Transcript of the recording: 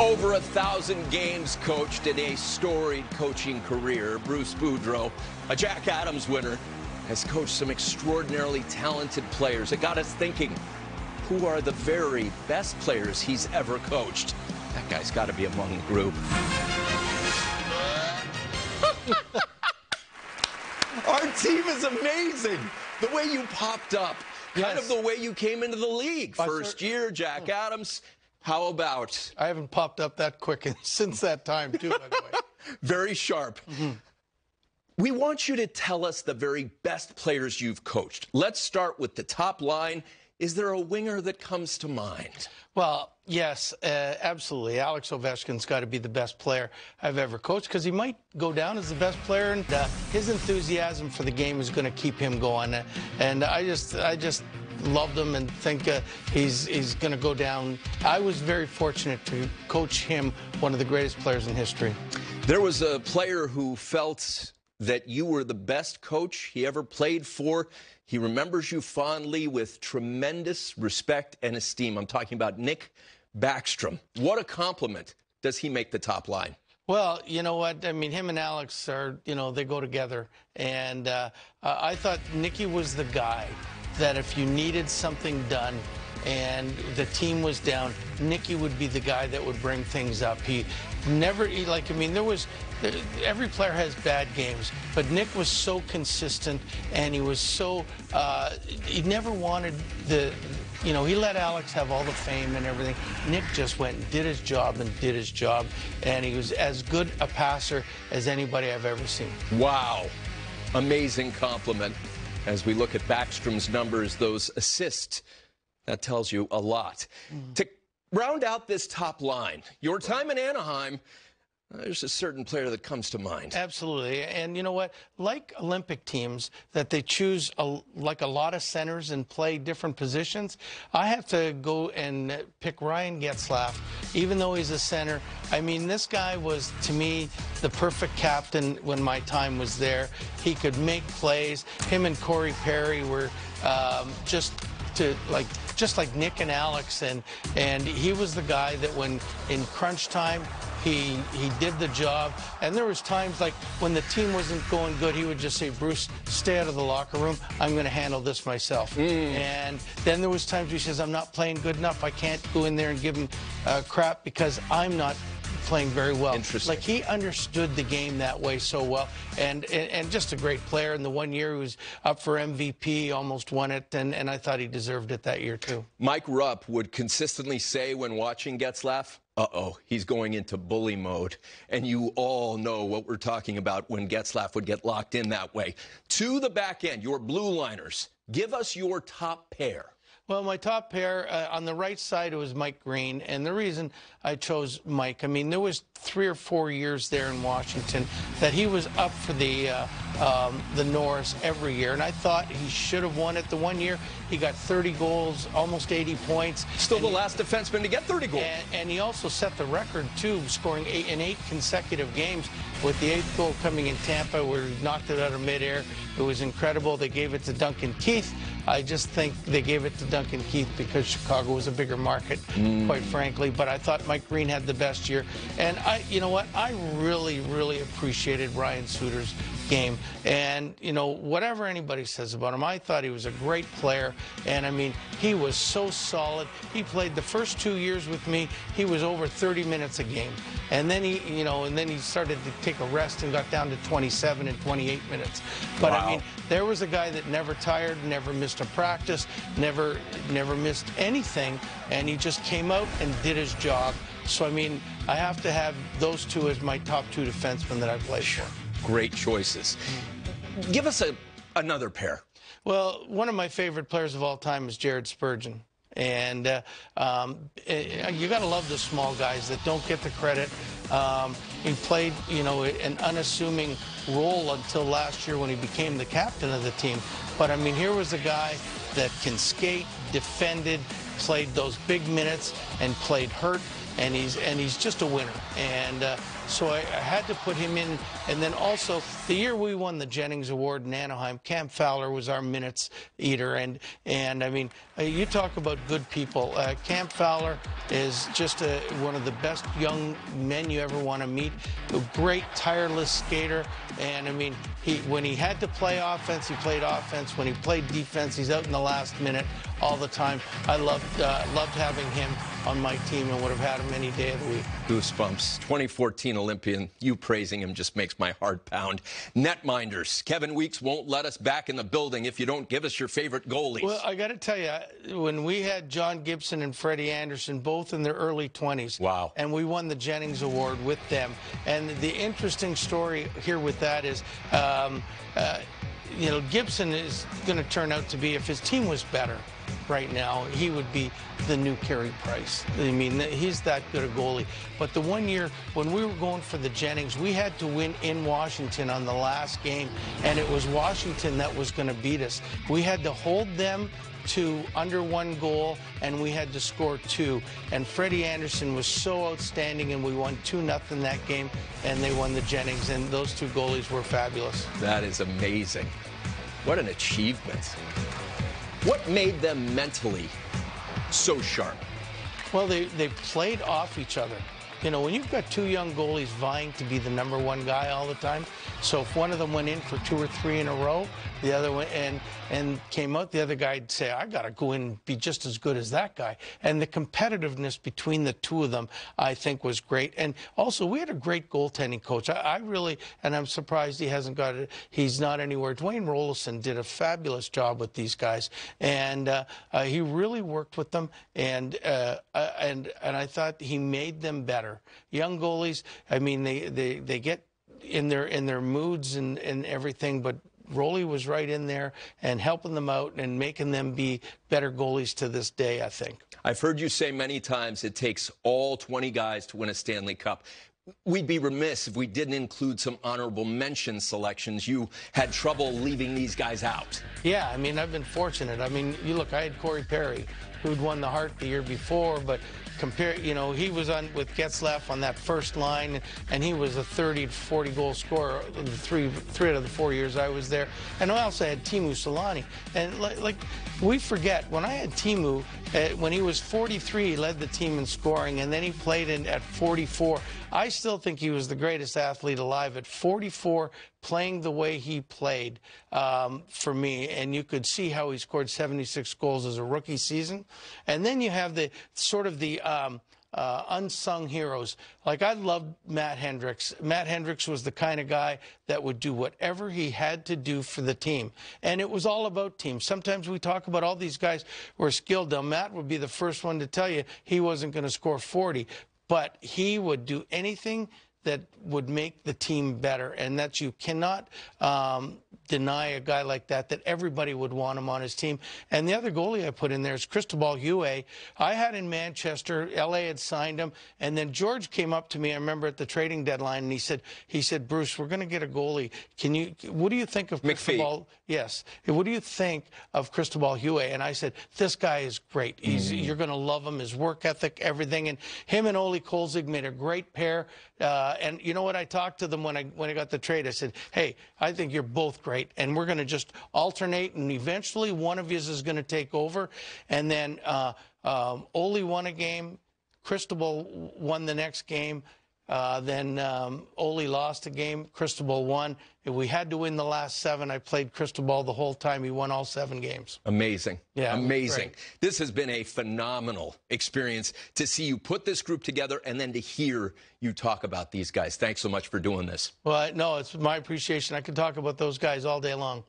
Over 1,000 games coached in a storied coaching career, Bruce Boudreau, a Jack Adams winner, has coached some extraordinarily talented players. It got us thinking, who are the very best players he's ever coached? That guy's got to be among the group. Our team is amazing. The way you popped up, kind of the way you came into the league. First year, Jack Adams. How about? I haven't popped up that quick since that time, too, by the way. Very sharp. We want you to tell us the very best players you've coached. Let's start with the top line. Is there a winger that comes to mind? Well, yes, absolutely. Alex Ovechkin's got to be the best player I've ever coached because he might go down as the best player, and his enthusiasm for the game is going to keep him going. And I just loved him and think he's going to go down. I was very fortunate to coach him, one of the greatest players in history. There was a player who felt that you were the best coach he ever played for. He remembers you fondly with tremendous respect and esteem. I'm talking about Nick Backstrom. What a compliment. Does he make the top line? Well, you know what? I mean, him and Alex are, they go together. And I thought Nicky was the guy that if you needed something done and the team was down, Nicky would be the guy that would bring things up. He never, every player has bad games, but Nick was so consistent, and he was so, he never wanted he let Alex have all the fame and everything. Nick just went and did his job, and he was as good a passer as anybody I've ever seen. Wow. Amazing compliment. As we look at Backstrom's numbers, those assists, that tells you a lot. To round out this top line, your time in Anaheim, there's a certain player that comes to mind. Absolutely. And you know what? Like Olympic teams, that they choose like a lot of centers and play different positions, I have to go and pick Ryan Getzlaf, even though he's a center. I mean, this guy was, to me, the perfect captain when my time was there. He could make plays. Him and Corey Perry were just like Nick and Alex, and he was the guy that when in crunch time, he did the job. And there was times like when the team wasn't going good, he would just say, Bruce, stay out of the locker room. I'm going to handle this myself. And then there was times he says, I'm not playing good enough. I can't go in there and give him crap because I'm not playing very well. Interesting. Like, he understood the game that way so well, and just a great player. And the one year he was up for MVP, almost won it, and I thought he deserved it that year too. Mike Rupp would consistently say when watching Getzlaf, uh-oh, he's going into bully mode. And you all know what we're talking about when Getzlaf would get locked in that way. To the back end, your blue liners, give us your top pair. Well, my top pair, on the right side, it was Mike Green. And the reason I chose Mike, I mean, there was 3 or 4 years there in Washington that he was up for the Norris every year. And I thought he should have won it. The one year, he got 30 goals, almost 80 points. Still the last defenseman to get 30 goals. And he also set the record, too, scoring in 8 consecutive games, with the 8th goal coming in Tampa, where he knocked it out of midair. It was incredible. They gave it to Duncan Keith. I just think they gave it to Duncan Keith because Chicago was a bigger market, quite frankly. But I thought Mike Green had the best year. And you know what? I really, really appreciated Ryan Suter's game. And, whatever anybody says about him, I thought he was a great player. And, I mean, he was so solid. He played the first 2 years with me. He was over 30 minutes a game. And then he started to take a rest and got down to 27 and 28 minutes. But, wow. I mean, there was a guy that never tired, never missed a practice, never missed anything. And he just came out and did his job. So, I mean, I have to have those two as my top 2 defensemen that I played for. Great choices. Give us another pair. Well, one of my favorite players of all time is Jared Spurgeon. And you got to love the small guys that don't get the credit. He played, an unassuming role until last year when he became the captain of the team. But, I mean, here was a guy that can skate, defended, played those big minutes, and played hurt. and he's just a winner. And so I had to put him in. And then also the year we won the Jennings Award in Anaheim, Cam Fowler was our minutes eater. And I mean, you talk about good people. Cam Fowler is just one of the best young men you ever want to meet. A great, tireless skater. And I mean, when he had to play offense, he played offense. When he played defense, he's out in the last minute all the time. I loved having him on my team and would have had him any day of the week. Goosebumps. 2014 Olympian. You praising him just makes my heart pound. Netminders. Kevin Weeks won't let us back in the building if you don't give us your favorite goalies. Well, I got to tell you, when we had John Gibson and Freddie Anderson both in their early 20s. Wow. And we won the Jennings Award with them. And the interesting story here with that is, you know, Gibson is going to turn out to be, if his team was better right now, he would be the new Carey Price. I mean, he's that good a goalie. But the one year when we were going for the Jennings, we had to win in Washington on the last game, and it was Washington that was going to beat us. We had to hold them to under 1 goal, and we had to score 2. And Freddie Anderson was so outstanding, and we won 2-0 that game, and they won the Jennings, and those 2 goalies were fabulous. That is amazing. What an achievement. What made them mentally so sharp? Well, they played off each other. You know, when you've got 2 young goalies vying to be the #1 guy all the time, so if one of them went in for 2 or 3 in a row, the other one and came out, the other guy'd say, I got to go in and be just as good as that guy. And the competitiveness between the 2 of them, I think, was great. And also, we had a great goaltending coach. I really, and I'm surprised he hasn't got it. He's not anywhere. Dwayne Rolison did a fabulous job with these guys, and he really worked with them. And I thought he made them better. Young goalies, I mean, they get in their moods and everything, but Roley was right in there and helping them out and making them be better goalies to this day, I think. I've heard you say many times it takes all 20 guys to win a Stanley Cup. We'd be remiss if we didn't include some honorable mention selections. You had trouble leaving these guys out. Yeah, I mean, I've been fortunate. I mean, you look, I had Corey Perry, who'd won the Hart the year before, but you know, he was on with Getzlaf on that first line, and he was a 30 to 40 goal scorer the three out of the 4 years I was there. And I also had Teemu Solani. And like we forget, when I had Teemu, when he was 43, he led the team in scoring, and then he played at 44. I still think he was the greatest athlete alive at 44, playing the way he played for me. And you could see how he scored 76 goals as a rookie season. And then you have the sort of the unsung heroes. Like, I loved Matt Hendricks. Matt Hendricks was the kind of guy that would do whatever he had to do for the team. And it was all about team. Sometimes we talk about all these guys who are skilled. Now, Matt would be the first one to tell you he wasn't going to score 40, but he would do anything that would make the team better, and that you cannot deny a guy like that everybody would want him on his team. And the other goalie I put in there is Cristobal Huet. I had in Manchester, LA had signed him, and then George came up to me, I remember, at the trading deadline, and he said, Bruce, we're going to get a goalie. What do you think of Cristobal? Yes. What do you think of Cristobal Huet? And I said, this guy is great. You're going to love him, his work ethic, everything. And him and Ole Kolzig made a great pair. And you know what? I talked to them when I got the trade. I said, hey, I think you're both great, and we're going to just alternate, and eventually one of you is going to take over. And then Ole won a game. Cristobal won the next game. Then Ole lost a game. Cristobal won. If we had to win the last 7, I played Cristobal the whole time. He won all 7 games. Amazing. Yeah, amazing. This has been a phenomenal experience to see you put this group together and then to hear you talk about these guys. Thanks so much for doing this. Well, no, it's my appreciation. I could talk about those guys all day long.